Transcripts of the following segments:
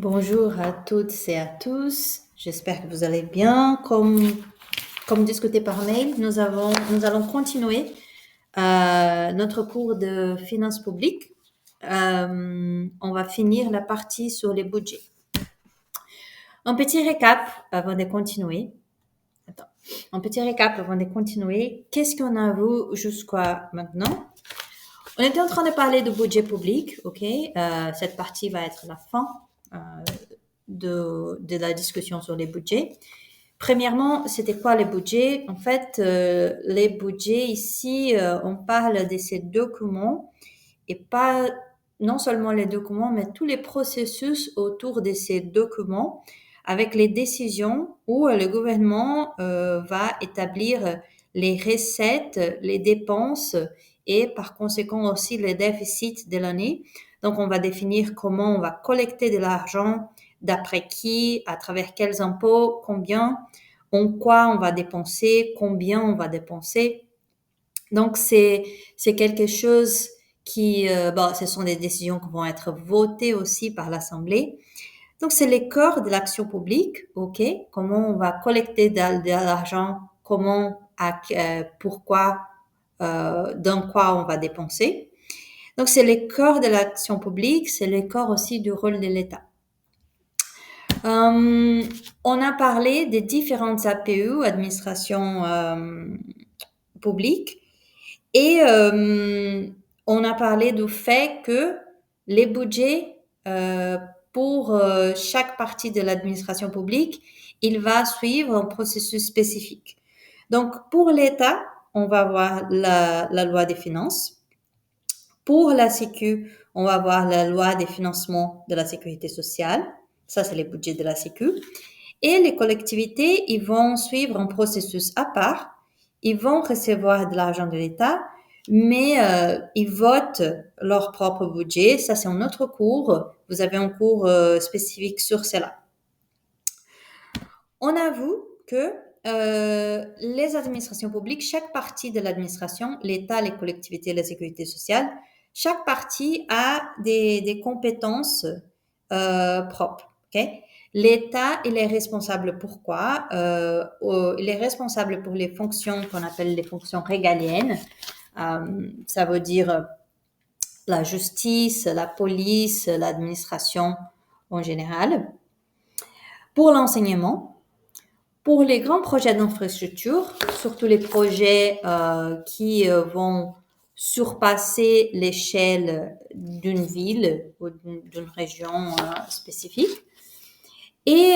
Bonjour à toutes et à tous. J'espère que vous allez bien. Comme discuté par mail, nous allons continuer notre cours de finances publiques. On va finir la partie sur les budgets. Un petit récap avant de continuer. Qu'est-ce qu'on a vu jusqu'à maintenant? On était en train de parler du budget public, ok? Cette partie va être la fin de la discussion sur les budgets. Premièrement, c'était quoi les budgets? En fait, les budgets ici, on parle de ces documents et pas non seulement les documents, mais tous les processus autour de ces documents avec les décisions où le gouvernement va établir les recettes, les dépenses et par conséquent aussi les déficits de l'année. Donc, on va définir comment on va collecter de l'argent, d'après qui, à travers quels impôts, combien, en quoi on va dépenser, combien on va dépenser. Donc, c'est quelque chose qui, ce sont des décisions qui vont être votées aussi par l'Assemblée. Donc, c'est les corps de l'action publique, ok? Comment on va collecter de l'argent, comment, pourquoi, dans quoi on va dépenser. Donc, c'est les corps de l'action publique, c'est les corps aussi du rôle de l'État. On a parlé des différentes APU, administration publique, et on a parlé du fait que les budgets pour chaque partie de l'administration publique, il va suivre un processus spécifique. Donc, pour l'État, on va avoir la loi des finances. Pour la Sécu, on va avoir la loi des financements de la sécurité sociale. Ça, c'est les budgets de la Sécu. Et les collectivités, ils vont suivre un processus à part. Ils vont recevoir de l'argent de l'État, mais ils votent leur propre budget. Ça, c'est un autre cours. Vous avez un cours spécifique sur cela. On avoue que les administrations publiques, chaque partie de l'administration, l'État, les collectivités, la sécurité sociale, chaque partie a des compétences propres. Okay? L'État, il est responsable pour quoi? Il est responsable pour les fonctions qu'on appelle les fonctions régaliennes. Ça veut dire la justice, la police, l'administration en général. Pour l'enseignement, pour les grands projets d'infrastructure, surtout les projets qui vont surpasser l'échelle d'une ville ou d'une région spécifique. Et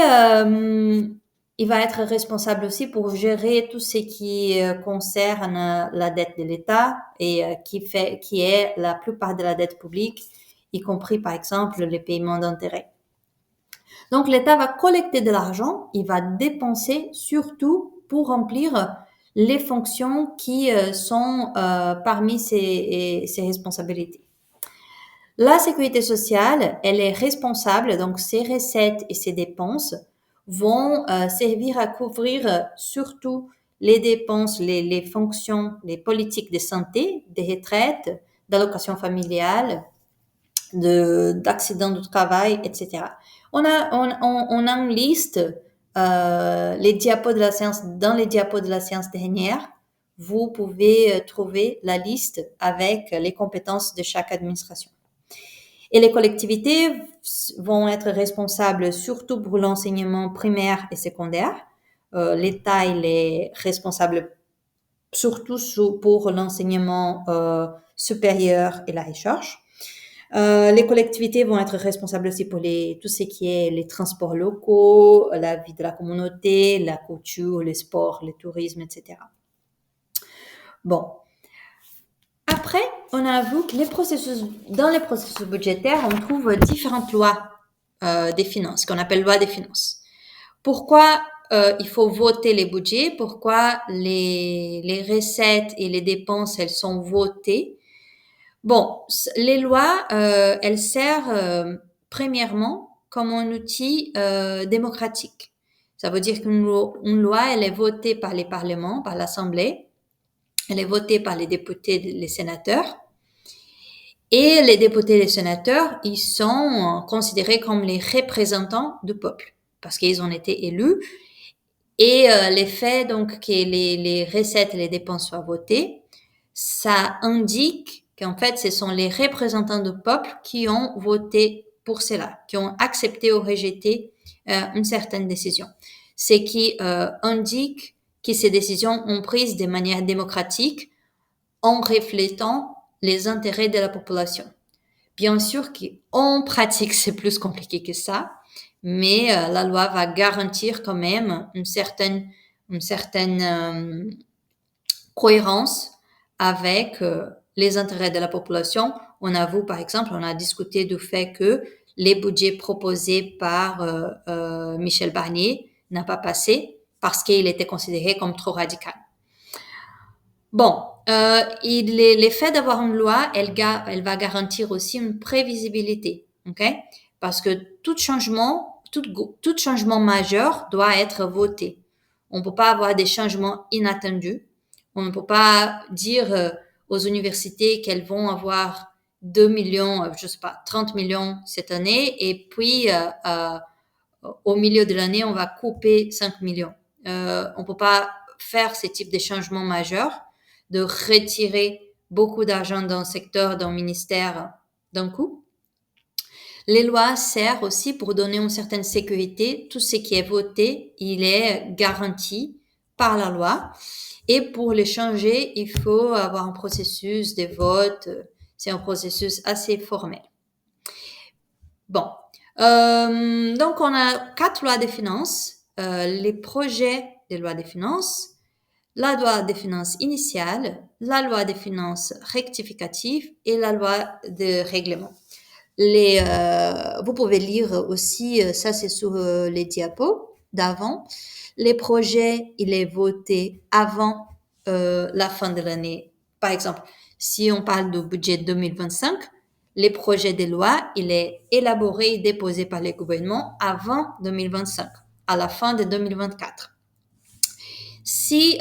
il va être responsable aussi pour gérer tout ce qui concerne la dette de l'État et qui est la plupart de la dette publique, y compris par exemple les paiements d'intérêts. Donc, l'État va collecter de l'argent, il va dépenser surtout pour remplir les fonctions qui sont parmi ses responsabilités. La sécurité sociale, elle est responsable, donc ses recettes et ses dépenses vont servir à couvrir surtout les dépenses, les fonctions, les politiques de santé, des retraites, d'allocations familiales, d'accidents du travail, etc. On a une liste, les diapos de la séance, dans les diapos de la séance dernière, vous pouvez trouver la liste avec les compétences de chaque administration. Et les collectivités vont être responsables surtout pour l'enseignement primaire et secondaire. L'État, il est responsable surtout pour l'enseignement supérieur et la recherche. Les collectivités vont être responsables aussi pour tout ce qui est les transports locaux, la vie de la communauté, la culture, les sports, le tourisme, etc. Bon. Après, on a vu que dans les processus budgétaires, on trouve différentes lois des finances, qu'on appelle loi des finances. Pourquoi il faut voter les budgets? Pourquoi les recettes et les dépenses, elles sont votées? Bon, les lois, elles servent premièrement comme un outil démocratique. Ça veut dire qu'une loi, elle est votée par les parlements, par l'Assemblée, elle est votée par les députés, les sénateurs, Et les députés et les sénateurs, ils sont considérés comme les représentants du peuple parce qu'ils ont été élus. Et les faits donc que les recettes et les dépenses soient votées, ça indique qu'en fait, ce sont les représentants du peuple qui ont voté pour cela, qui ont accepté ou rejeté une certaine décision. Ce qui indique que ces décisions ont prises de manière démocratique en reflétant les intérêts de la population. Bien sûr qu'en pratique, c'est plus compliqué que ça, mais la loi va garantir quand même une certaine cohérence avec les intérêts de la population. On a vu, par exemple, on a discuté du fait que les budgets proposés par Michel Barnier n'a pas passé parce qu'il était considéré comme trop radical. Bon, l'effet d'avoir une loi, elle va garantir aussi une prévisibilité, ok? Parce que tout changement majeur doit être voté. On ne peut pas avoir des changements inattendus. On ne peut pas dire aux universités qu'elles vont avoir 2 millions, je sais pas, 30 millions cette année, et puis au milieu de l'année, on va couper 5 millions. On peut pas faire ce type de changements majeurs, de retirer beaucoup d'argent d'un secteur, d'un ministère d'un coup. Les lois servent aussi pour donner une certaine sécurité. Tout ce qui est voté, il est garanti par la loi. Et pour les changer, il faut avoir un processus de vote. C'est un processus assez formel. Bon. Donc, on a 4 lois de finances. Les projets de loi de finances, la loi des finances initiale, la loi des finances rectificatives et la loi de règlement. Vous pouvez lire aussi, ça c'est sur les diapos d'avant. Les projets, il est voté avant la fin de l'année. Par exemple, si on parle du budget 2025, les projets de loi, il est élaboré et déposé par le gouvernement avant 2025, à la fin de 2024. Si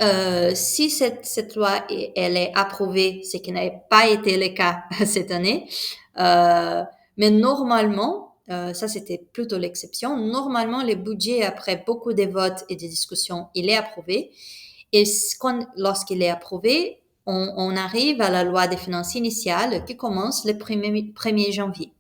cette loi elle est approuvée, ce qui n'a pas été le cas cette année, mais normalement, ça c'était plutôt l'exception. Normalement, le budget après beaucoup de votes et de discussions, il est approuvé. Et lorsqu'il est approuvé, on arrive à la loi des finances initiales qui commence le 1er janvier.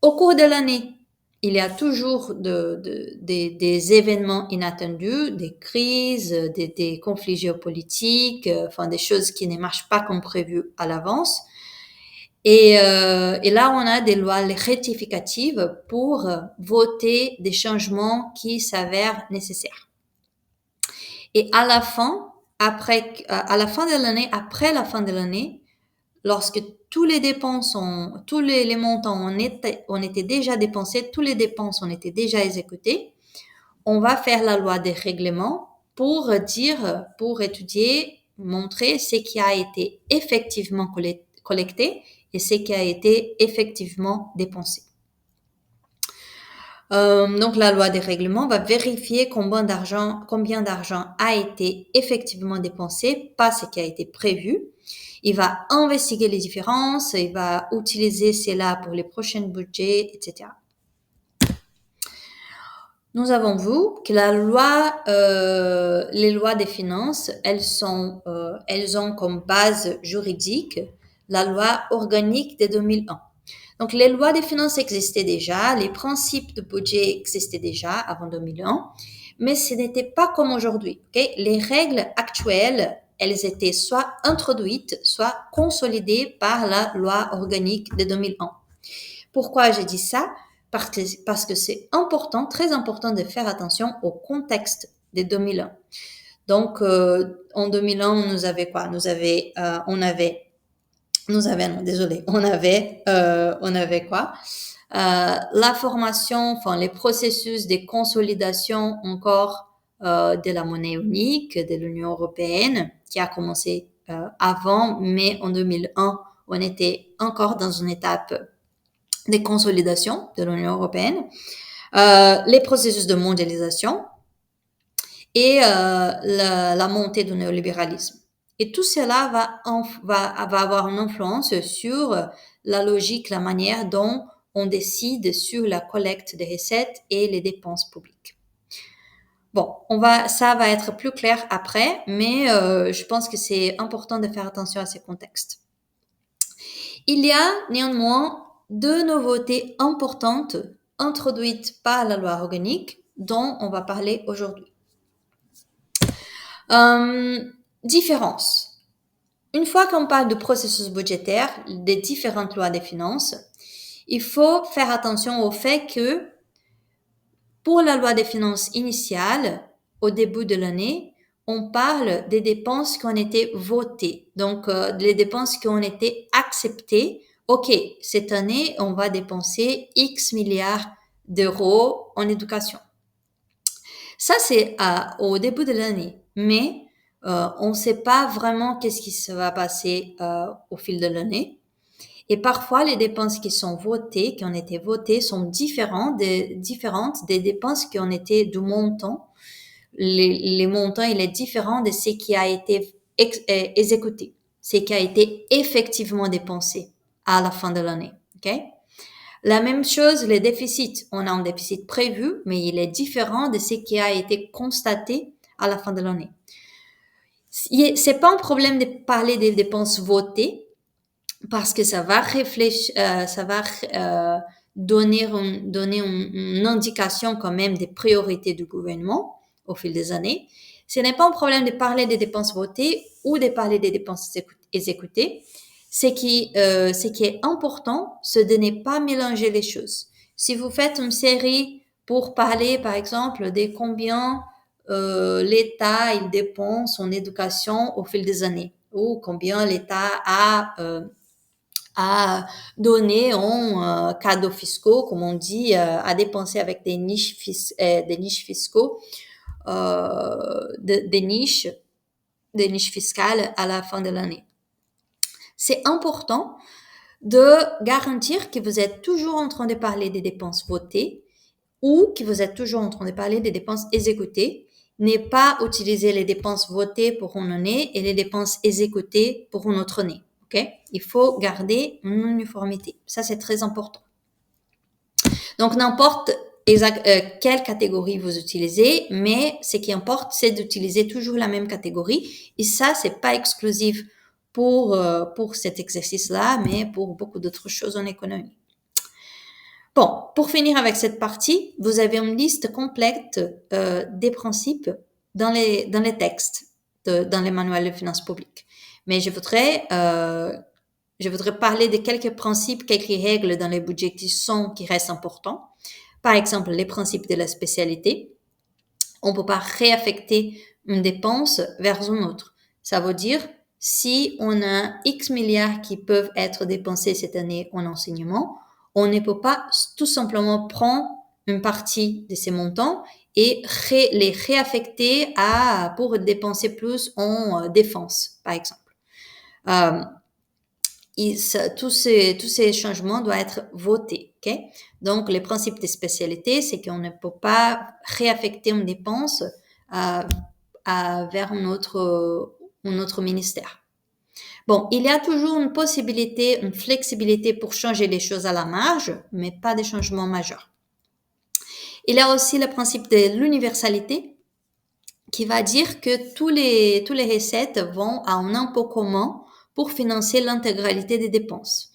Au cours de l'année, il y a toujours des événements inattendus, des crises, des conflits géopolitiques, enfin des choses qui ne marchent pas comme prévu à l'avance. Et là, on a des lois rectificatives pour voter des changements qui s'avèrent nécessaires. Et à la fin de l'année, après la fin de l'année, lorsque tous les montants ont été déjà dépensés, tous les dépenses ont été déjà exécutées, on va faire la loi des règlements pour étudier, montrer ce qui a été effectivement collecté et ce qui a été effectivement dépensé. Donc la loi des règlements va vérifier combien d'argent a été effectivement dépensé, pas ce qui a été prévu. Il va investiguer les différences, il va utiliser cela pour les prochains budgets, etc. Nous avons vu que les lois des finances, elles ont comme base juridique la loi organique de 2001. Donc, les lois des finances existaient déjà, les principes de budget existaient déjà avant 2001, mais ce n'était pas comme aujourd'hui. Okay? Les règles actuelles, elles étaient soit introduites, soit consolidées par la loi organique de 2001. Pourquoi j'ai dit ça? Parce que c'est important, très important de faire attention au contexte de 2001. Donc, en 2001, on avait quoi? On avait quoi? La formation, enfin les processus de consolidation encore de la monnaie unique de l'Union européenne qui a commencé avant, mais en 2001, on était encore dans une étape de consolidation de l'Union européenne, les processus de mondialisation et la montée du néolibéralisme. Et tout cela va avoir une influence sur la logique, la manière dont on décide sur la collecte des recettes et les dépenses publiques. Bon, ça va être plus clair après, mais je pense que c'est important de faire attention à ces contextes. Il y a néanmoins deux nouveautés importantes introduites par la loi organique dont on va parler aujourd'hui. Différence. Une fois qu'on parle de processus budgétaire, des différentes lois des finances, il faut faire attention au fait que pour la loi des finances initiale, au début de l'année, on parle des dépenses qui ont été votées, donc les dépenses qui ont été acceptées. OK, cette année, on va dépenser X milliards d'euros en éducation. Ça, c'est au début de l'année, mais on ne sait pas vraiment qu'est-ce qui se va passer au fil de l'année. Et parfois, les dépenses qui sont votées, qui ont été votées, sont différentes des dépenses qui ont été du montant. Les montants, il est différent de ce qui a été exécuté, ce qui a été effectivement dépensé à la fin de l'année. Okay? La même chose, les déficits. On a un déficit prévu, mais il est différent de ce qui a été constaté à la fin de l'année. C'est pas un problème de parler des dépenses votées, parce que ça va réfléchir, ça va donner une indication quand même des priorités du gouvernement au fil des années. Ce n'est pas un problème de parler des dépenses votées ou de parler des dépenses exécutées. Ce qui est important, c'est de ne pas mélanger les choses. Si vous faites une série pour parler, par exemple, de combien l'État il dépense en éducation au fil des années, ou combien l'État a donné en cadeaux fiscaux, comme on dit, à dépenser avec des niches fiscaux, des niches fiscales à la fin de l'année. C'est important de garantir que vous êtes toujours en train de parler des dépenses votées ou que vous êtes toujours en train de parler des dépenses exécutées. Ne pas utiliser les dépenses votées pour une année et les dépenses exécutées pour une autre année. Okay? Il faut garder une uniformité. Ça, c'est très important. Donc, n'importe quelle catégorie vous utilisez, mais ce qui importe, c'est d'utiliser toujours la même catégorie. Et ça, c'est pas exclusif pour cet exercice-là, mais pour beaucoup d'autres choses en économie. Bon, pour finir avec cette partie, vous avez une liste complète des principes dans les textes, dans les manuels de finances publiques. Mais je voudrais parler de quelques principes, quelques règles dans les budgets qui restent importants. Par exemple, les principes de la spécialité. On ne peut pas réaffecter une dépense vers une autre. Ça veut dire, si on a X milliards qui peuvent être dépensés cette année en enseignement, on ne peut pas tout simplement prendre une partie de ces montants et les réaffecter pour dépenser plus en défense, par exemple. Tous ces changements doivent être votés. Okay? Donc, le principe de spécialité, c'est qu'on ne peut pas réaffecter une dépense vers un autre ministère. Bon, il y a toujours une possibilité, une flexibilité pour changer les choses à la marge, mais pas des changements majeurs. Il y a aussi le principe de l'universalité qui va dire que tous les recettes vont à un impôt commun pour financer l'intégralité des dépenses.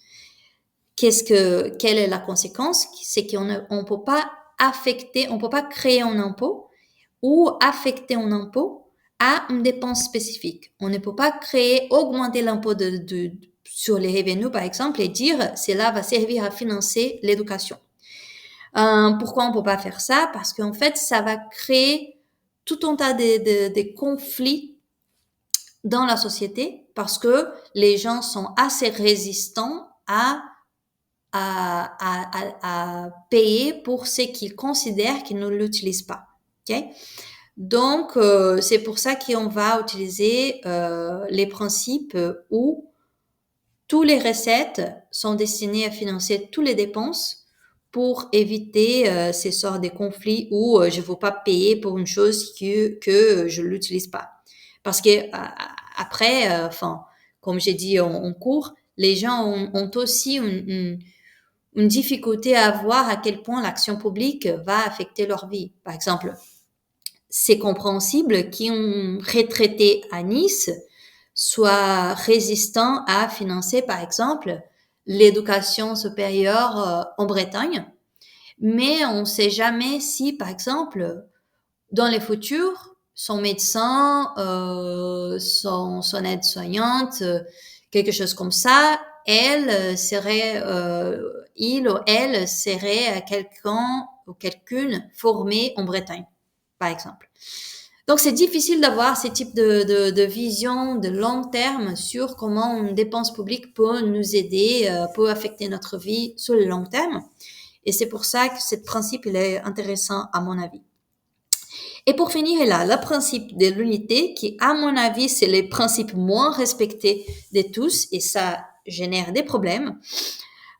Quelle est la conséquence? C'est qu'on ne peut pas on peut pas créer un impôt ou affecter un impôt à une dépense spécifique. On ne peut pas augmenter l'impôt sur les revenus, par exemple, et dire cela va servir à financer l'éducation. Pourquoi on ne peut pas faire ça? Parce qu'en fait, ça va créer tout un tas de conflits dans la société parce que les gens sont assez résistants à payer pour ce qu'ils considèrent qu'ils ne l'utilisent pas. Okay? Donc, c'est pour ça qu'on va utiliser les principes où toutes les recettes sont destinées à financer toutes les dépenses pour éviter ces sortes de conflits où je ne veux pas payer pour une chose que je ne l'utilise pas. Parce que après, comme j'ai dit en cours, les gens ont aussi une difficulté à voir à quel point l'action publique va affecter leur vie. Par exemple, c'est compréhensible qu'un retraité à Nice soit résistant à financer, par exemple, l'éducation supérieure en Bretagne, mais on ne sait jamais si, par exemple, dans le futur, son médecin, son aide-soignante, quelque chose comme ça, il ou elle serait quelqu'un ou quelqu'une formé en Bretagne, par exemple. Donc, c'est difficile d'avoir ce type de vision de long terme sur comment une dépense publique peut nous aider, peut affecter notre vie sur le long terme. Et c'est pour ça que ce principe, il est intéressant à mon avis. Et pour finir, là, le principe de l'unité, qui, à mon avis, c'est le principe moins respecté de tous, et ça génère des problèmes.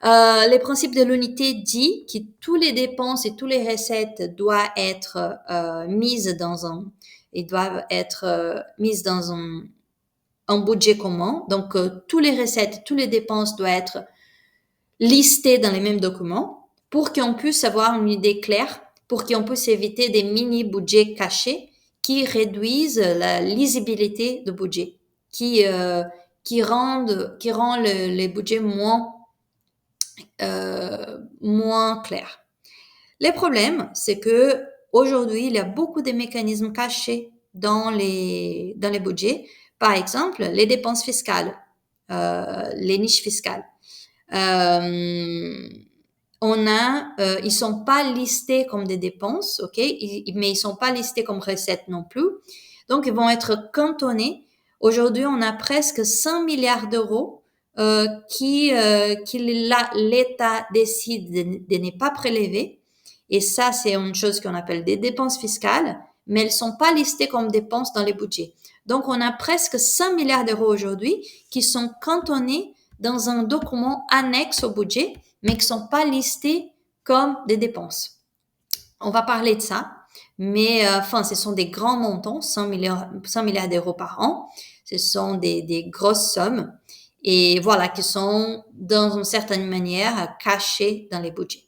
Le principe de l'unité dit que toutes les dépenses et toutes les recettes doivent être mises dans un budget commun. Donc, toutes les recettes, toutes les dépenses doivent être listées dans les mêmes documents pour qu'on puisse avoir une idée claire, pour qu'on puisse éviter des mini-budgets cachés qui réduisent la lisibilité du budget, qui rend les budgets moins clair. Le problème, c'est que aujourd'hui, il y a beaucoup de mécanismes cachés dans les budgets. Par exemple, les dépenses fiscales, les niches fiscales. Ils sont pas listés comme des dépenses, ok, mais ils sont pas listés comme recettes non plus. Donc, ils vont être cantonnés. Aujourd'hui, on a presque 100 milliards d'euros qui l'État décide de ne pas prélever. Et ça, c'est une chose qu'on appelle des dépenses fiscales, mais elles sont pas listées comme dépenses dans les budgets. Donc, on a presque 100 milliards d'euros aujourd'hui qui sont cantonnés dans un document annexe au budget, mais qui sont pas listés comme des dépenses. On va parler de ça, mais ce sont des grands montants, 100 milliards d'euros par an. Ce sont des grosses sommes et voilà, qui sont dans une certaine manière cachées dans les budgets.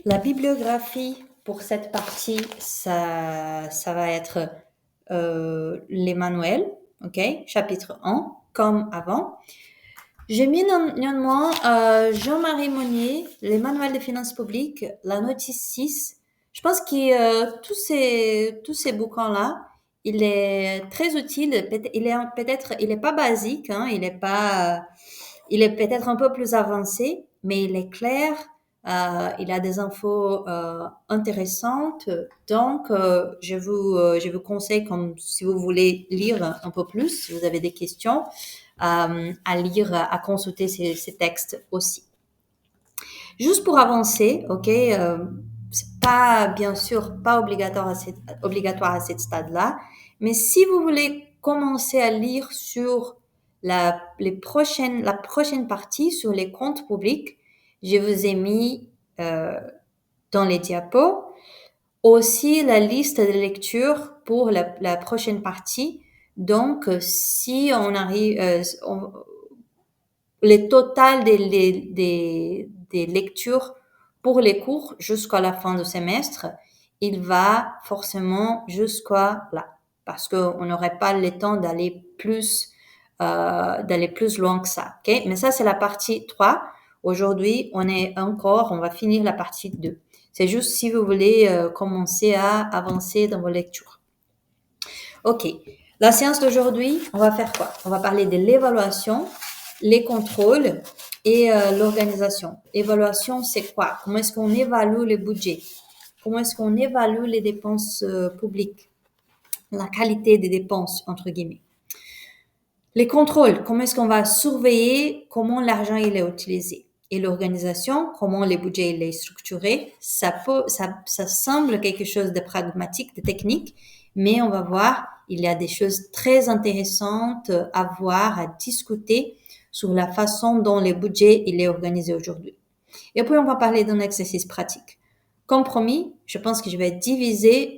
La bibliographie pour cette partie, ça va être les manuels, ok, chapitre 1, comme avant. J'ai mis néanmoins Jean-Marie Monnier, les manuels de finances publiques, la notice 6. Je pense que tous ces bouquins-là, il est très utile. Il est pas basique, hein, il est peut-être un peu plus avancé, mais il est clair. Il a des infos intéressantes. Donc, je vous conseille, comme si vous voulez lire un peu plus, si vous avez des questions, à lire, à consulter ces textes aussi. Juste pour avancer, ok, c'est pas, bien sûr, pas obligatoire à cette stade-là, mais si vous voulez commencer à lire sur la prochaine partie sur les comptes publics, je vous ai mis dans les diapos aussi la liste de lecture pour la prochaine partie. Donc, si on arrive, le total des lectures pour les cours jusqu'à la fin du semestre, il va forcément jusqu'à là, parce qu'on n'aurait pas le temps d'aller plus loin que ça. Okay? Mais ça, c'est la partie 3. Aujourd'hui, on va finir la partie 2. C'est juste si vous voulez commencer à avancer dans vos lectures. Ok. La séance d'aujourd'hui, on va faire quoi? On va parler de l'évaluation, les contrôles et l'organisation. Évaluation, c'est quoi? Comment est-ce qu'on évalue le budget? Comment est-ce qu'on évalue les dépenses publiques? La qualité des dépenses, entre guillemets. Les contrôles, comment est-ce qu'on va surveiller comment l'argent il est utilisé? Et l'organisation, comment le budget il est structuré? Ça semble quelque chose de pragmatique, de technique, mais on va voir, il y a des choses très intéressantes à voir, à discuter sur la façon dont le budget il est organisé aujourd'hui. Et puis, on va parler d'un exercice pratique. Compromis, je pense que je vais diviser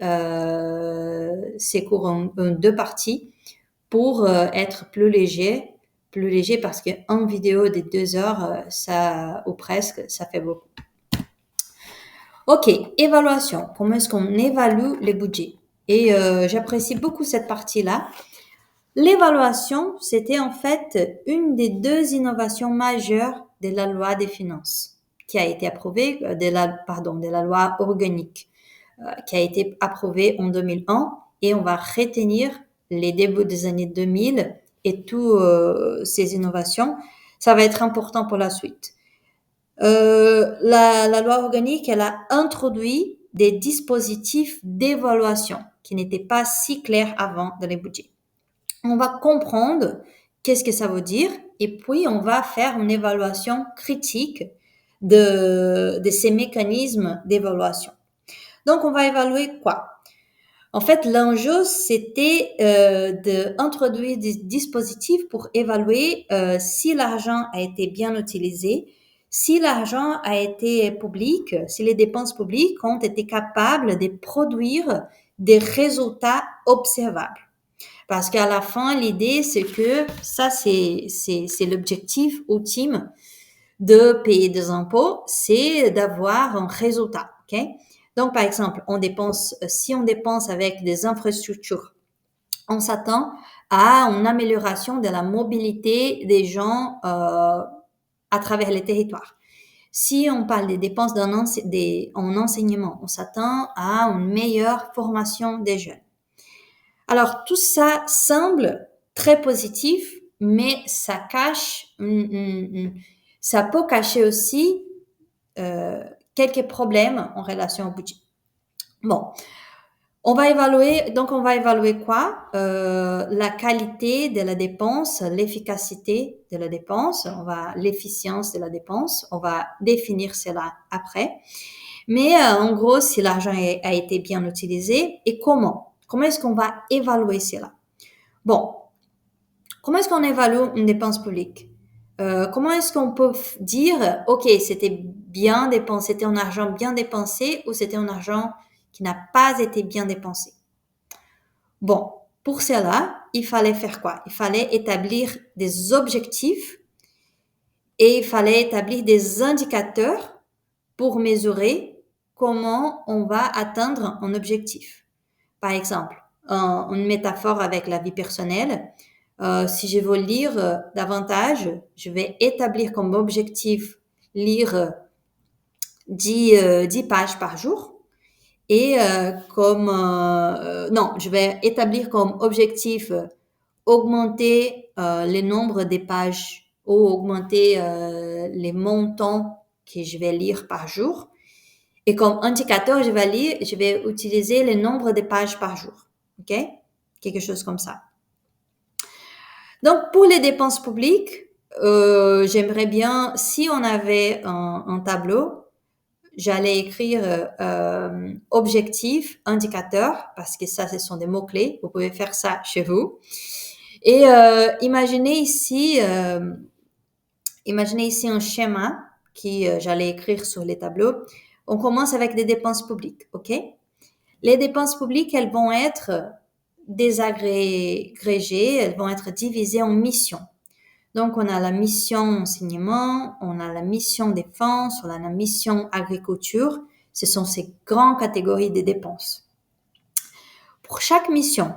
ces cours en deux parties pour être plus léger parce qu'en vidéo de 2 heures, ça, ou presque, ça fait beaucoup. Ok, évaluation. Comment est-ce qu'on évalue les budgets? Et j'apprécie beaucoup cette partie-là. L'évaluation, c'était en fait une des deux innovations majeures de la loi des finances, qui a été approuvée, de la loi organique, qui a été approuvée en 2001, et on va retenir les débuts des années 2000 et toutes ces innovations. Ça va être important pour la suite. La loi organique, elle a introduit des dispositifs d'évaluation qui n'étaient pas si clairs avant dans les budgets. On va comprendre qu'est-ce que ça veut dire et puis on va faire une évaluation critique de ces mécanismes d'évaluation. Donc, on va évaluer quoi? En fait, l'enjeu, c'était d'introduire des dispositifs pour évaluer si l'argent a été bien utilisé, si l'argent a été public, si les dépenses publiques ont été capables de produire des résultats observables. Parce qu'à la fin, l'idée, c'est que ça, c'est l'objectif ultime de payer des impôts, c'est d'avoir un résultat. Ok? Donc, par exemple, si on dépense avec des infrastructures, on s'attend à une amélioration de la mobilité des gens à travers les territoires. Si on parle des dépenses en enseignement, on s'attend à une meilleure formation des jeunes. Alors, tout ça semble très positif, mais ça peut cacher aussi quelques problèmes en relation au budget. Bon, on va évaluer quoi? La qualité de la dépense, l'efficacité de la dépense, l'efficience de la dépense, on va définir cela après. Mais en gros, si l'argent a été bien utilisé et comment? Comment est-ce qu'on va évaluer cela? Bon, comment est-ce qu'on évalue une dépense publique? Comment est-ce qu'on peut dire, OK, c'était bien dépensé, c'était un argent bien dépensé ou c'était un argent qui n'a pas été bien dépensé? Bon, pour cela, il fallait faire quoi? Il fallait établir des objectifs et il fallait établir des indicateurs pour mesurer comment on va atteindre un objectif. Par exemple, une métaphore avec la vie personnelle, si je veux lire davantage, je vais établir comme objectif lire 10 pages par jour. Et je vais établir comme objectif augmenter le nombre des pages ou augmenter les montants que je vais lire par jour. Et comme indicateur, je vais utiliser le nombre de pages par jour. OK? Quelque chose comme ça. Donc, pour les dépenses publiques, j'aimerais bien, si on avait un tableau, j'allais écrire objectif, indicateur, parce que ça, ce sont des mots-clés. Vous pouvez faire ça chez vous. Et imaginez ici un schéma qui j'allais écrire sur les tableaux. On commence avec des dépenses publiques, OK? Les dépenses publiques, elles vont être désagrégées, elles vont être divisées en missions. Donc, on a la mission enseignement, on a la mission défense, on a la mission agriculture. Ce sont ces grandes catégories de dépenses. Pour chaque mission,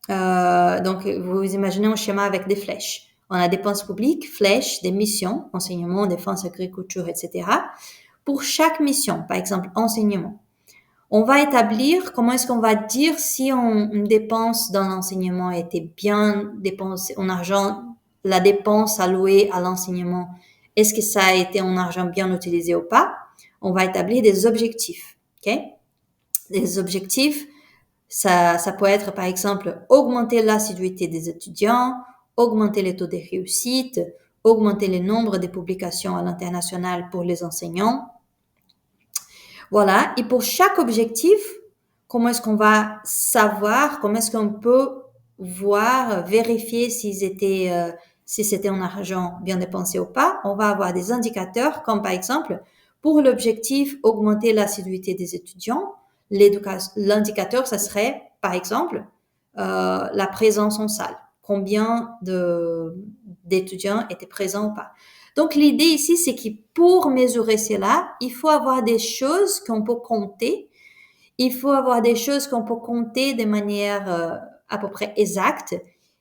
donc vous imaginez un schéma avec des flèches. On a dépenses publiques, flèches, des missions, enseignement, défense, agriculture, etc. Pour chaque mission, par exemple enseignement, on va établir comment est-ce qu'on va dire si une dépense dans l'enseignement a été bien dépensée en argent, la dépense allouée à l'enseignement, est-ce que ça a été en argent bien utilisé ou pas? On va établir des objectifs, ok? Des objectifs, ça peut être par exemple augmenter l'assiduité des étudiants, augmenter les taux de réussite, augmenter le nombre de publications à l'international pour les enseignants. Voilà. Et pour chaque objectif, comment est-ce qu'on va savoir, comment est-ce qu'on peut voir, vérifier si c'était un argent bien dépensé ou pas? On va avoir des indicateurs comme par exemple, Pour l'objectif, augmenter l'assiduité des étudiants, l'indicateur, ça serait, par exemple, la présence en salle. Combien d'étudiants étaient présents ou pas. Donc, l'idée ici, c'est que pour mesurer cela, il faut avoir des choses qu'on peut compter. Il faut avoir des choses qu'on peut compter de manière à peu près exacte.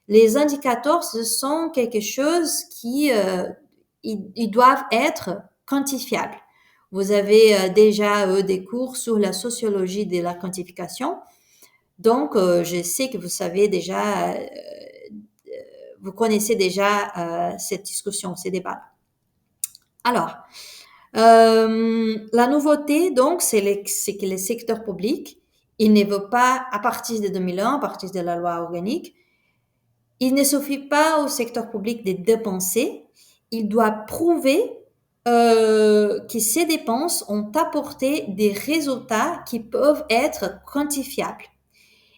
Les indicateurs, ce sont quelque chose qui ils doivent être quantifiables. Vous avez déjà des cours sur la sociologie de la quantification. Donc, je sais que vous savez déjà, vous connaissez déjà cette discussion, ces débats. Alors, la nouveauté, donc, c'est que les secteurs publics, ils ne veulent pas, à partir de 2001, à partir de la loi organique, il ne suffit pas au secteur public de dépenser, il doit prouver que ces dépenses ont apporté des résultats qui peuvent être quantifiables.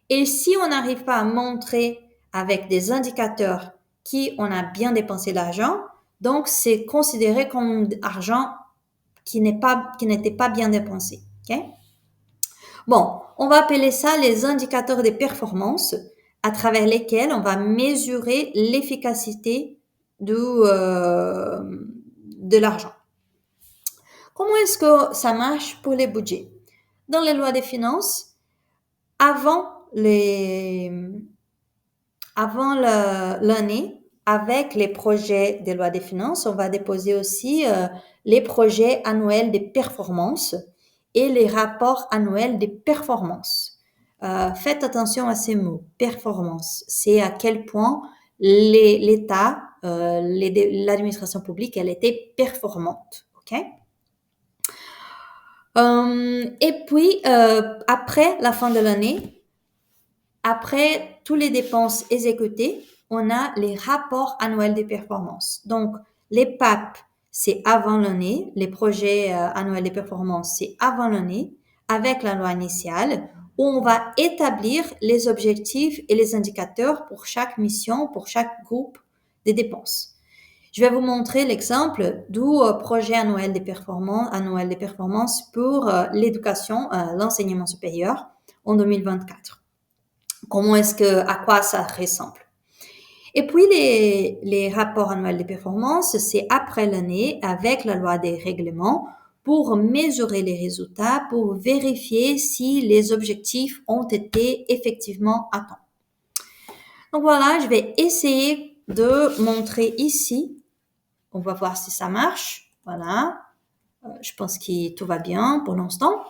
Et si on n'arrive pas à montrer avec des indicateurs qu'on a bien dépensé l'argent, donc c'est considéré comme argent qui n'était pas bien dépensé. Okay? Bon, on va appeler ça les indicateurs de performance à travers lesquels on va mesurer l'efficacité de l'argent. Comment est-ce que ça marche pour les budgets? Dans les lois des finances, avant l'année, avec les projets des lois des finances, on va déposer aussi les projets annuels des performances et les rapports annuels des performances. Faites attention à ces mots, performance. C'est à quel point l'État, l'administration publique, elle était performante. Ok? Et puis, après la fin de l'année, après toutes les dépenses exécutées, on a les rapports annuels des performances. Donc, les PAP, c'est avant l'année. Les projets annuels des performances, c'est avant l'année, avec la loi initiale, où on va établir les objectifs et les indicateurs pour chaque mission, pour chaque groupe de dépenses. Je vais vous montrer l'exemple du projet annuel des performances pour l'éducation, l'enseignement supérieur en 2024. À quoi ça ressemble. Et puis, les rapports annuels de performance, c'est après l'année avec la loi des règlements pour mesurer les résultats, pour vérifier si les objectifs ont été effectivement atteints. Donc voilà, je vais essayer de montrer ici. On va voir si ça marche. Voilà. Je pense que tout va bien pour l'instant.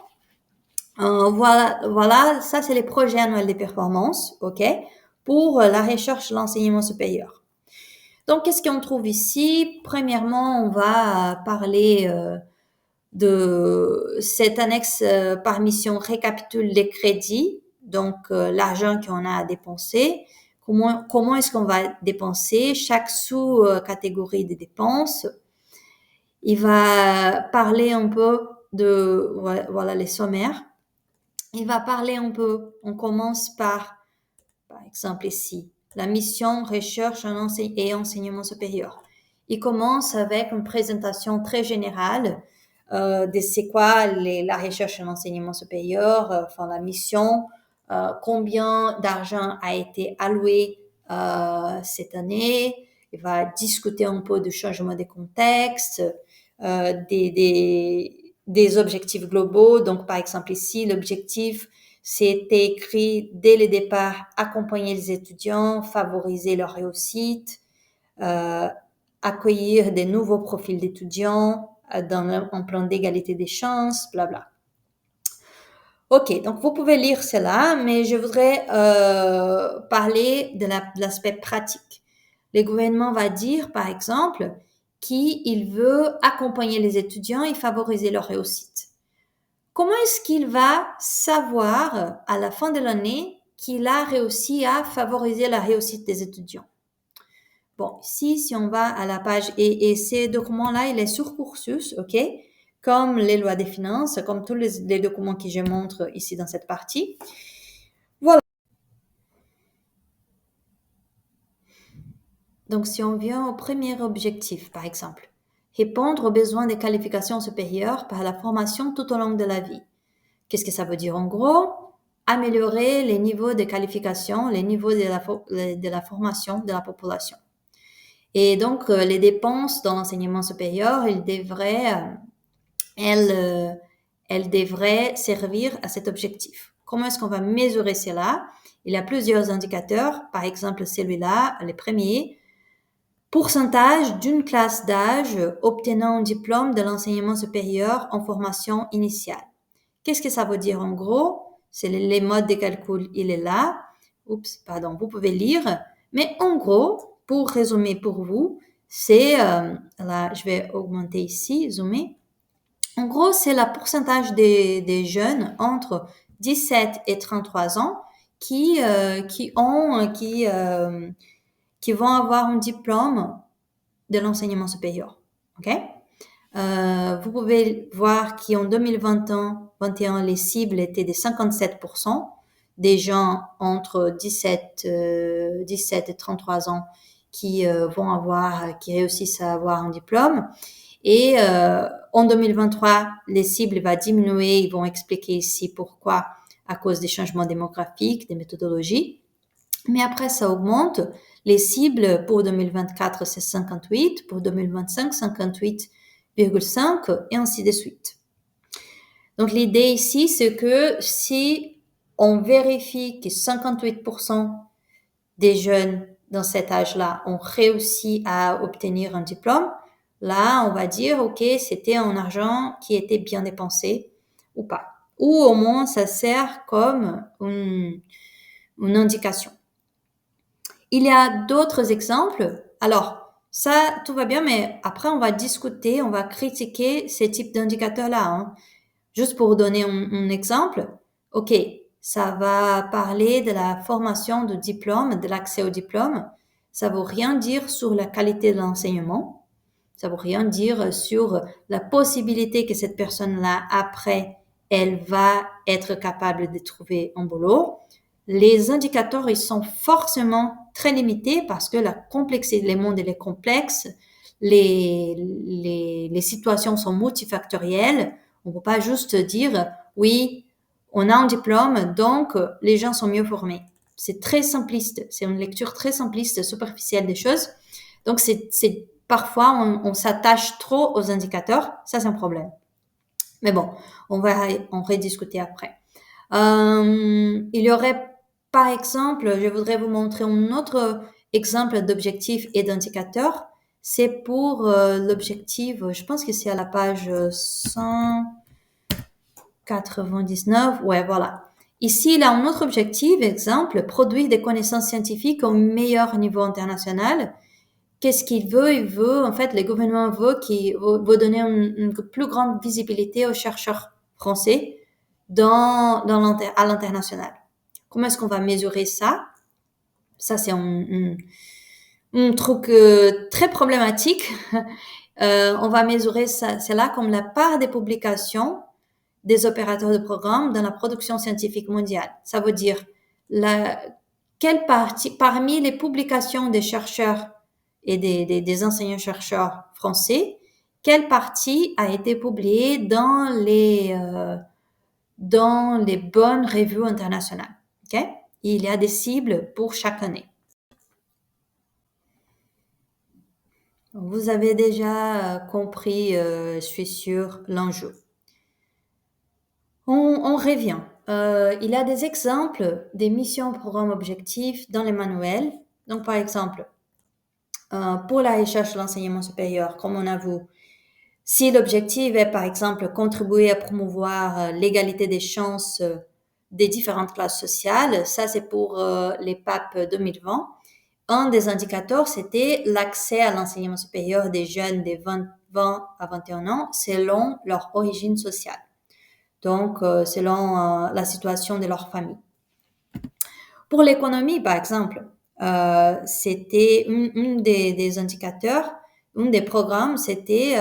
Voilà, ça c'est les projets annuels de performance, ok, pour la recherche et l'enseignement supérieur. Donc, qu'est-ce qu'on trouve ici? Premièrement, on va parler de cette annexe par mission récapitule les crédits, donc l'argent qu'on a à dépenser. Comment est-ce qu'on va dépenser chaque sous-catégorie des dépenses? Il va parler un peu de, voilà, les sommaires. Il va parler un peu, on commence par exemple ici, la mission recherche et enseignement supérieur. Il commence avec une présentation très générale de c'est quoi la recherche et l'enseignement supérieur, enfin la mission, combien d'argent a été alloué cette année. Il va discuter un peu du changement des contextes, des objectifs globaux. Donc, par exemple, ici, l'objectif, c'était écrit dès le départ, accompagner les étudiants, favoriser leur réussite, accueillir des nouveaux profils d'étudiants dans un plan d'égalité des chances, blabla. Ok, donc vous pouvez lire cela, mais je voudrais parler de l'aspect pratique. Le gouvernement va dire, par exemple, qu'il veut accompagner les étudiants et favoriser leur réussite. Comment est-ce qu'il va savoir à la fin de l'année qu'il a réussi à favoriser la réussite des étudiants? Bon, ici, si on va à la page, et ces documents-là, il est sur Cursus, ok? Comme les lois des finances, comme tous les documents que je montre ici dans cette partie. Voilà. Donc, si on vient au premier objectif, par exemple, répondre aux besoins des qualifications supérieures par la formation tout au long de la vie. Qu'est-ce que ça veut dire en gros? Améliorer les niveaux de qualification, les niveaux de la formation de la population. Et donc, les dépenses dans l'enseignement supérieur, elles devraient servir à cet objectif. Comment est-ce qu'on va mesurer cela? Il y a plusieurs indicateurs. Par exemple, celui-là, le premier, pourcentage d'une classe d'âge obtenant un diplôme de l'enseignement supérieur en formation initiale. Qu'est-ce que ça veut dire en gros? C'est les modes de calcul, il est là. Vous pouvez lire. Mais en gros, pour résumer pour vous, c'est, là, je vais augmenter ici, zoomer. En gros, c'est le pourcentage des jeunes entre 17 et 33 ans qui vont avoir un diplôme de l'enseignement supérieur. OK? Vous pouvez voir qu'en 2021, les cibles étaient de 57% des gens entre 17 et 33 ans qui réussissent à avoir un diplôme. Et en 2023, les cibles vont diminuer. Ils vont expliquer ici pourquoi, à cause des changements démographiques, des méthodologies. Mais après, ça augmente. Les cibles pour 2024, c'est 58. Pour 2025, 58,5 et ainsi de suite. Donc, l'idée ici, c'est que si on vérifie que 58% des jeunes dans cet âge-là ont réussi à obtenir un diplôme, là, on va dire, OK, c'était un argent qui était bien dépensé ou pas. Ou au moins, ça sert comme une indication. Il y a d'autres exemples. Alors, ça, tout va bien, mais après, on va discuter, on va critiquer ces types d'indicateurs-là. Hein. Juste pour vous donner un exemple, OK, ça va parler de la formation de diplôme, de l'accès au diplôme. Ça ne veut rien dire sur la qualité de l'enseignement. Ça ne veut rien dire sur la possibilité que cette personne-là, après, elle va être capable de trouver un boulot. Les indicateurs, ils sont forcément très limités parce que la complexité, le monde est complexe, les situations sont multifactorielles. On ne peut pas juste dire, oui, on a un diplôme, donc les gens sont mieux formés. C'est très simpliste. C'est une lecture très simpliste, superficielle des choses. Donc, parfois, on s'attache trop aux indicateurs. Ça, c'est un problème. Mais bon, on va en rediscuter après. Il y aurait, par exemple, je voudrais vous montrer un autre exemple d'objectif et d'indicateur. C'est pour l'objectif, je pense que c'est à la page 199. Ouais, voilà. Ici, il a un autre objectif, exemple, produire des connaissances scientifiques au meilleur niveau international. Qu'est-ce qu'il veut? Il veut, en fait, le gouvernement veut donner une plus grande visibilité aux chercheurs français à l'international. Comment est-ce qu'on va mesurer ça? Ça, c'est un truc très problématique. On va mesurer ça, c'est là comme la part des publications des opérateurs de programme dans la production scientifique mondiale. Ça veut dire quelle partie, parmi les publications des chercheurs et des enseignants-chercheurs français, quelle partie a été publiée dans les bonnes revues internationales. Okay? Il y a des cibles pour chaque année. Vous avez déjà compris, je suis sûre, l'enjeu. On revient. Il y a des exemples des missions, programmes, objectifs dans les manuels. Donc, par exemple, pour la recherche de l'enseignement supérieur, comme on a vu, si l'objectif est, par exemple, contribuer à promouvoir l'égalité des chances des différentes classes sociales, ça c'est pour les PAP 2020. Un des indicateurs, c'était l'accès à l'enseignement supérieur des jeunes de 20 à 21 ans selon leur origine sociale. Donc, selon la situation de leur famille. Pour l'économie, par exemple, c'était un des indicateurs, un des programmes, c'était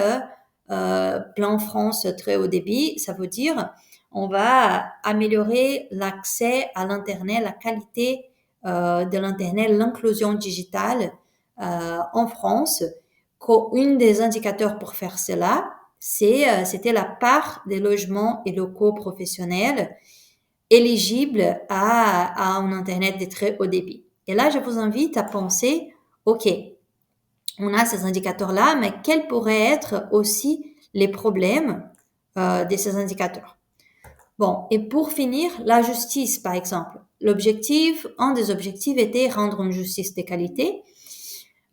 Plan France très haut débit. Ça veut dire on va améliorer l'accès à l'Internet, la qualité de l'Internet, l'inclusion digitale en France. une des indicateurs pour faire cela, c'était la part des logements et locaux professionnels éligibles à un Internet de très haut débit. Et là, je vous invite à penser, OK, on a ces indicateurs-là, mais quels pourraient être aussi les problèmes de ces indicateurs? Bon, et pour finir, la justice, par exemple. Un des objectifs était rendre une justice de qualité.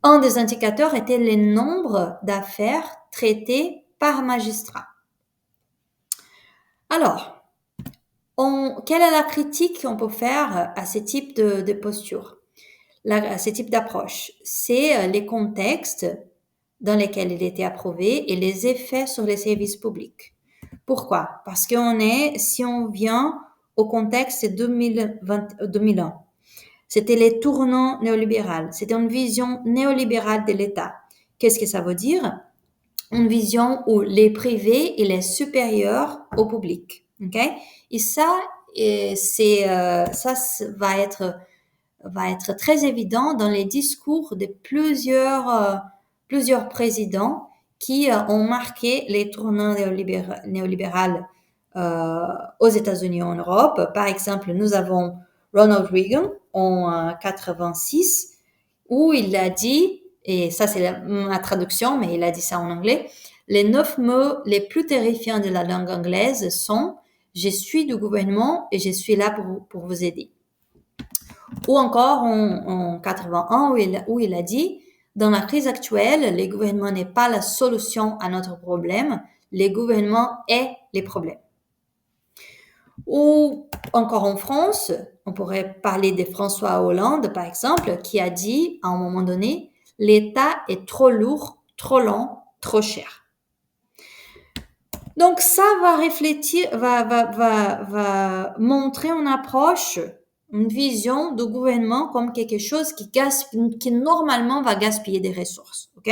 Un des indicateurs était le nombre d'affaires traitées par magistrat. Alors, quelle est la critique qu'on peut faire à ce type de posture, à ce type d'approche? C'est les contextes dans lesquels il était approuvé et les effets sur les services publics. Pourquoi? Parce si on vient au contexte 2001, c'était les tournants néolibéraux. C'était une vision néolibérale de l'État. Qu'est-ce que ça veut dire? Une vision où les privés, il est supérieur au public. Okay? Et ça, va être très évident dans les discours de plusieurs présidents qui ont marqué les tournants néolibérales aux États-Unis et en Europe. Par exemple, nous avons Ronald Reagan en 86, où il a dit, et ça c'est ma traduction, mais il a dit ça en anglais, les 9 mots les plus terrifiants de la langue anglaise sont « Je suis du gouvernement et je suis là pour vous aider ». Ou encore en 81, où il a dit « Dans la crise actuelle, le gouvernement n'est pas la solution à notre problème, le gouvernement est les problèmes ». Ou encore en France, on pourrait parler de François Hollande, par exemple, qui a dit à un moment donné « L'État est trop lourd, trop lent, trop cher ». Donc ça va montrer une approche, une vision du gouvernement comme quelque chose qui normalement va gaspiller des ressources. Ok?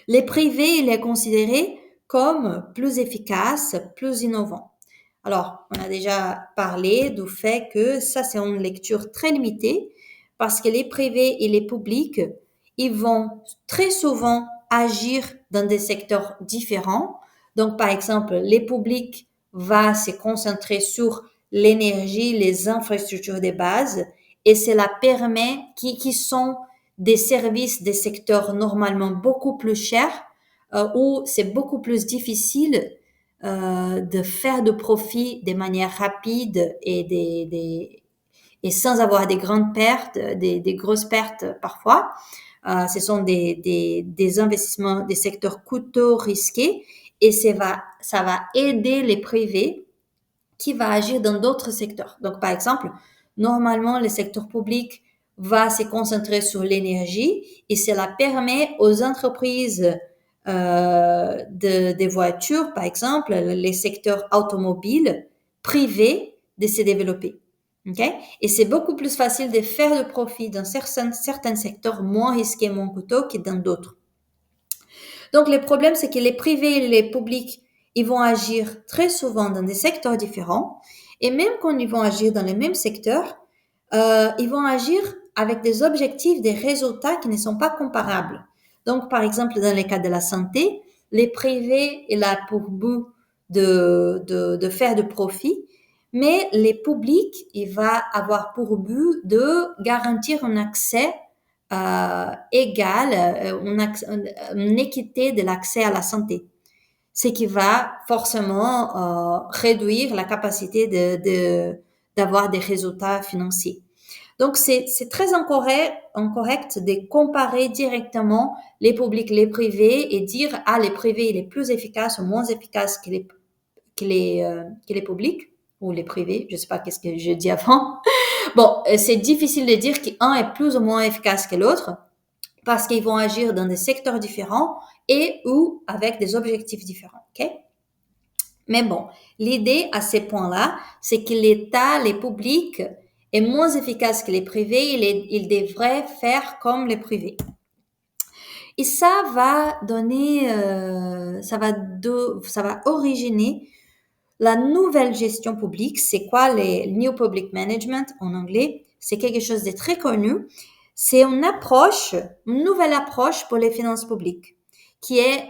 Les privés, il est considéré comme plus efficace, plus innovant. Alors, on a déjà parlé du fait que ça, c'est une lecture très limitée parce que les privés et les publics, ils vont très souvent agir dans des secteurs différents. Donc, par exemple, les publics vont se concentrer sur l'énergie, les infrastructures de base et cela permet qui sont des services des secteurs normalement beaucoup plus chers où c'est beaucoup plus difficile de faire de profit de manière rapide et sans avoir des grandes pertes, des grosses pertes parfois. Ce sont des investissements, des secteurs coûteux, risqués, et ça va aider les privés qui va agir dans d'autres secteurs. Donc, par exemple, normalement, le secteur public va se concentrer sur l'énergie et cela permet aux entreprises des voitures, par exemple, les secteurs automobiles privés de se développer. Okay? Et c'est beaucoup plus facile de faire de profit dans certains secteurs moins risqués, moins coûteux que dans d'autres. Donc, le problème, c'est que les privés et les publics, ils vont agir très souvent dans des secteurs différents. Et même quand ils vont agir dans les mêmes secteurs, ils vont agir avec des objectifs, des résultats qui ne sont pas comparables. Donc, par exemple, dans les cas de la santé, les privés, il a pour but de faire de profit, mais les publics, il va avoir pour but de garantir un accès égal, une équité de l'accès à la santé, ce qui va forcément réduire la capacité d'avoir des résultats financiers. Donc, c'est très incorrect de comparer directement les publics, les privés et dire, ah, les privés, il est plus efficace ou moins efficace que les publics ou les privés. Je sais pas qu'est-ce que j'ai dit avant. Bon, c'est difficile de dire qu'un est plus ou moins efficace que l'autre parce qu'ils vont agir dans des secteurs différents et ou avec des objectifs différents. Ok? Mais bon, l'idée à ces points-là, c'est que l'État, les publics, est moins efficace que les privés. Il devrait faire comme les privés. Et ça va donner, ça va originer la nouvelle gestion publique. C'est quoi les New Public Management en anglais? C'est quelque chose de très connu. c'est une nouvelle approche pour les finances publiques, qui est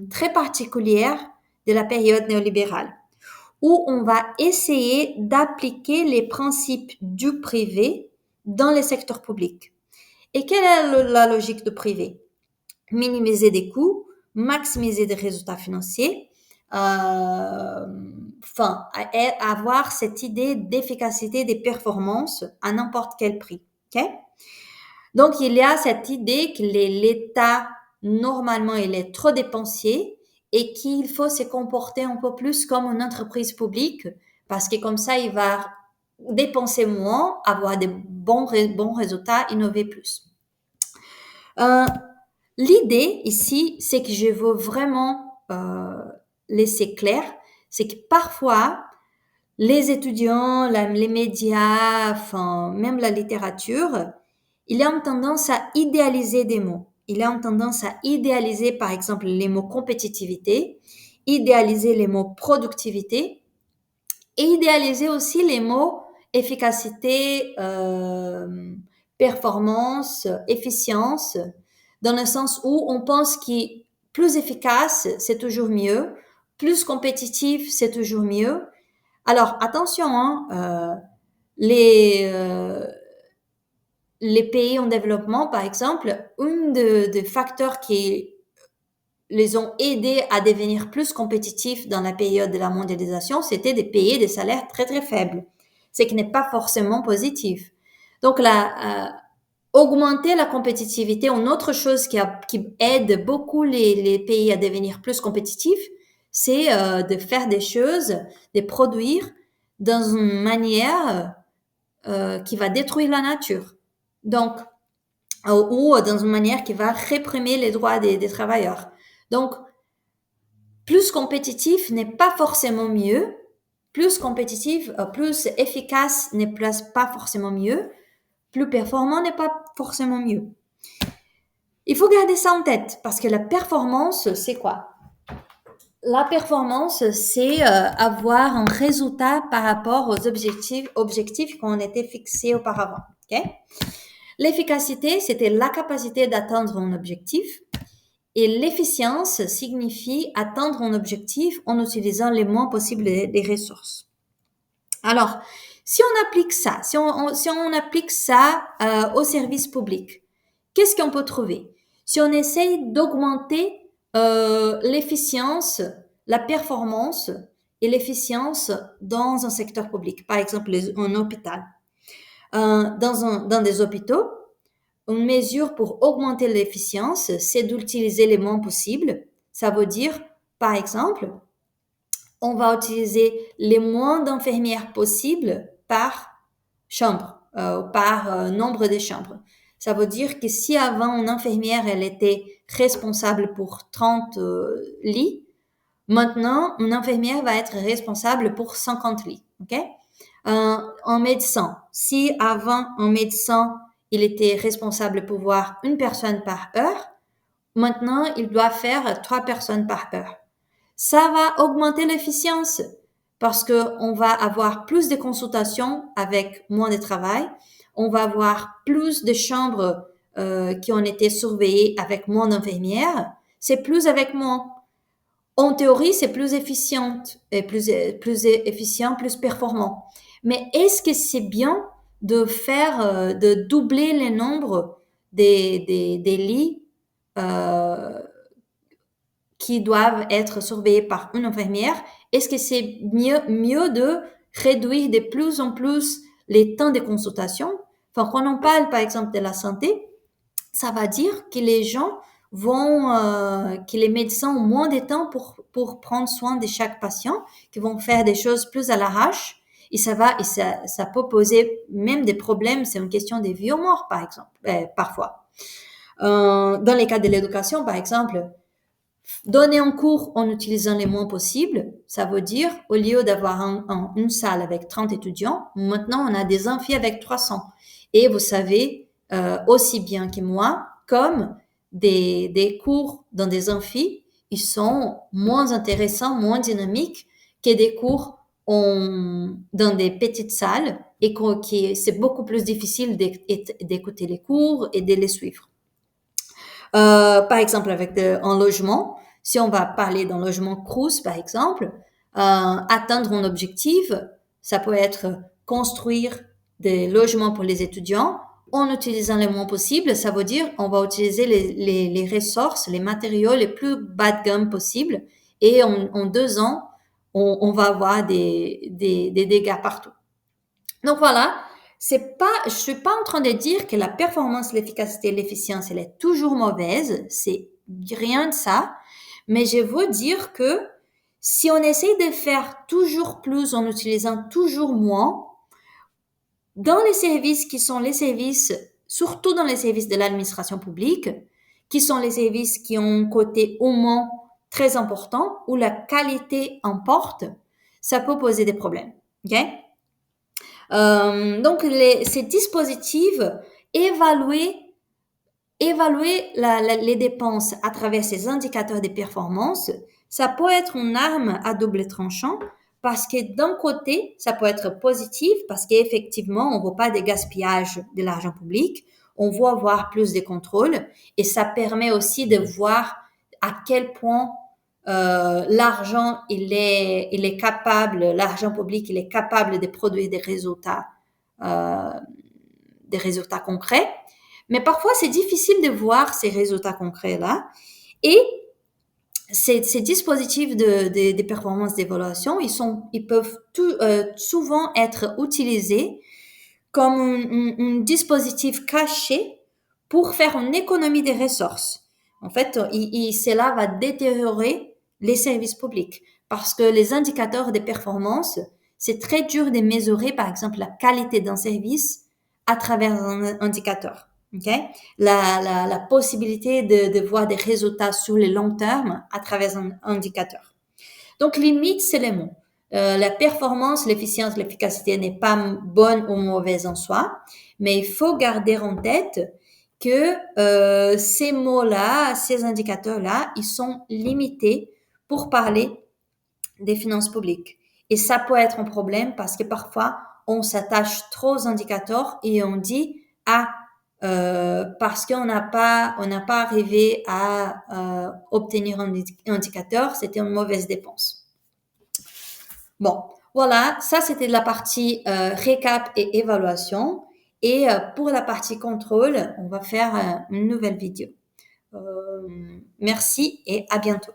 très particulière de la période néolibérale, où on va essayer d'appliquer les principes du privé dans les secteurs publics. Et quelle est la logique du privé? Minimiser des coûts, maximiser des résultats financiers, avoir cette idée d'efficacité des performances à n'importe quel prix. Okay? Donc, il y a cette idée que l'État, normalement, il est trop dépensier et qu'il faut se comporter un peu plus comme une entreprise publique parce que comme ça, il va dépenser moins, avoir des bons résultats, innover plus. L'idée ici, c'est que je veux vraiment laisser clair, c'est que parfois, les étudiants, les médias, enfin, même la littérature, il a une tendance à idéaliser des mots. Il a une tendance à idéaliser, par exemple, les mots compétitivité, idéaliser les mots productivité et idéaliser aussi les mots efficacité, performance, efficience, dans le sens où on pense que plus efficace, c'est toujours mieux, plus compétitif, c'est toujours mieux. Alors, attention, hein, les pays en développement, par exemple, un des facteurs qui les ont aidés à devenir plus compétitifs dans la période de la mondialisation, c'était de payer des salaires très, très faibles, ce qui n'est pas forcément positif. Donc, augmenter la compétitivité, une autre chose qui aide beaucoup les pays à devenir plus compétitifs, c'est de faire des choses, de produire dans une manière qui va détruire la nature. Donc, ou dans une manière qui va réprimer les droits des travailleurs. Donc, plus compétitif n'est pas forcément mieux. Plus compétitif, plus efficace n'est pas forcément mieux. Plus performant n'est pas forcément mieux. Il faut garder ça en tête parce que la performance, c'est quoi? La performance, c'est avoir un résultat par rapport aux objectifs qui ont été fixés auparavant. Okay? L'efficacité, c'était la capacité d'atteindre un objectif. Et l'efficience signifie atteindre un objectif en utilisant le moins possible des ressources. Alors, si on applique ça, si on applique ça au service public, qu'est-ce qu'on peut trouver? Si on essaye d'augmenter l'efficience, la performance et l'efficience dans un secteur public, par exemple un hôpital, dans des hôpitaux, une mesure pour augmenter l'efficience, c'est d'utiliser le moins possible. Ça veut dire, par exemple, on va utiliser les moins d'infirmières possibles par chambre, par nombre de chambres. Ça veut dire que si avant une infirmière, elle était responsable pour 30 lits, maintenant, une infirmière va être responsable pour 50 lits. Okay? Un médecin, si avant un médecin, il était responsable pour voir une personne par heure, maintenant, il doit faire 3 personnes par heure. Ça va augmenter l'efficience parce que on va avoir plus de consultations avec moins de travail. On va avoir plus de chambres qui ont été surveillées avec moins d'infirmières. C'est plus avec moins. En théorie, c'est plus efficient, plus efficient, plus performant. Mais est-ce que c'est bien de faire, de doubler le nombre des lits qui doivent être surveillés par une infirmière? Est-ce que c'est mieux de réduire de plus en plus les temps de consultation? Enfin, quand on parle, par exemple, de la santé, ça va dire que les gens que les médecins ont moins de temps pour prendre soin de chaque patient, qui vont faire des choses plus à l'arrache, et ça peut poser même des problèmes. C'est une question de vie ou mort, par exemple, parfois. Dans les cas de l'éducation, par exemple, donner un cours en utilisant les moins possibles, ça veut dire, au lieu d'avoir une salle avec 30 étudiants, maintenant on a des amphis avec 300. Et vous savez aussi bien que moi, comme des cours dans des amphis, ils sont moins intéressants, moins dynamiques que des cours dans des petites salles et c'est beaucoup plus difficile d'écouter les cours et de les suivre. Par exemple, avec un logement, si on va parler d'un logement Crous, par exemple, atteindre un objectif, ça peut être construire des logements pour les étudiants en utilisant le moins possible. Ça veut dire on va utiliser les ressources, les matériaux les plus bas de gamme possibles et en 2 ans, on va avoir des dégâts partout. Donc voilà, je suis pas en train de dire que la performance, l'efficacité, l'efficience, elle est toujours mauvaise. C'est rien de ça. Mais je veux dire que si on essaye de faire toujours plus en utilisant toujours moins, dans les services qui sont les services, surtout dans les services de l'administration publique, qui sont les services qui ont un côté humain très important, où la qualité importe, ça peut poser des problèmes. OK? Donc, ces dispositifs, évaluer, les dépenses à travers ces indicateurs de performance, ça peut être une arme à double tranchant parce que d'un côté, ça peut être positif parce qu'effectivement, on ne veut pas de gaspillage de l'argent public, on veut avoir plus de contrôle et ça permet aussi de voir à quel point l'argent, l'argent public, il est capable de produire euh, des résultats concrets. Mais parfois, c'est difficile de voir ces résultats concrets-là. Et ces dispositifs de performance d'évaluation, ils peuvent souvent être utilisés comme un dispositif caché pour faire une économie des ressources. En fait, cela va détériorer les services publics parce que les indicateurs de performance, c'est très dur de mesurer, par exemple, la qualité d'un service à travers un indicateur. Okay? La possibilité de voir des résultats sur le long terme à travers un indicateur. Donc, limite, c'est les mots. La performance, l'efficience, l'efficacité n'est pas bonne ou mauvaise en soi, mais il faut garder en tête que ces mots-là, ces indicateurs-là, ils sont limités pour parler des finances publiques. Et ça peut être un problème parce que parfois, on s'attache trop aux indicateurs et on dit, parce qu'on n'a pas arrivé à obtenir un indicateur, c'était une mauvaise dépense. Bon, voilà, ça c'était la partie récap et évaluation. Et pour la partie contrôle, on va faire une nouvelle vidéo. Merci et à bientôt.